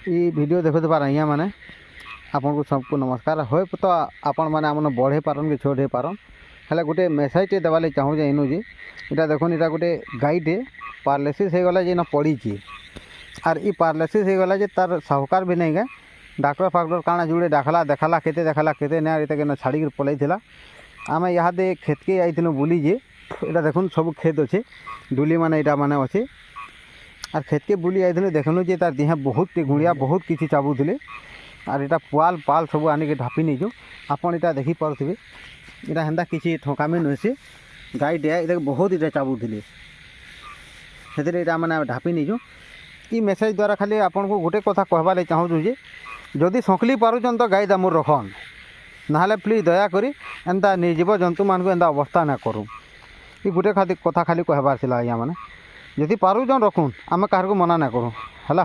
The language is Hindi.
ये वीडियो देखुते आज्ञा मैंने आपन को सबको नमस्कार हो तो आपण मैंने आम बढ़े पारन कि छोट हो पारन है गोटे मेसेज देवाले चाहूँ इनू जी इटा देखुन इटा गोटे गाईटे पारालिसिस हो गला जे पड़ी आर ई पारालिसिस हो गला जे तार साहूकार भी नहीं गए डाक्टर फाक्टर काଣା जुड़े डाकला देखला केते ना इतना छाड़ी पलैला आम यहाँ खेत के आई बुली जे इटा देखुन सब खेत अच्छे डुली माने इटा माने अच्छे आर खेत के बुली आई देखलु जे तार देह बहुत गुड़िया बहुत किसी चाबुले आर इटा पुआल पाल सब आनिक ढापी नहीं आपन इटा देखी पारे इटा हेन्ता किसी थकामी नुहे गाईटे इटा बहुत इटा चाबुले से इटा मैंने ढापी नहीं ई मेसेज द्वारा खाली आपन को गोटे कथा कहबार चाहूँ जे जदि सकली पारुचन तो गाई दामुर रखन ना प्लीज दयाक एंता निर्जीव जंतु मान को एंता अवस्था ना करूँ ये गोटे कथा खाली कहबार आज्ञा मैंने जदि पारुचन रखुन आम क्या मना ना करूँ है।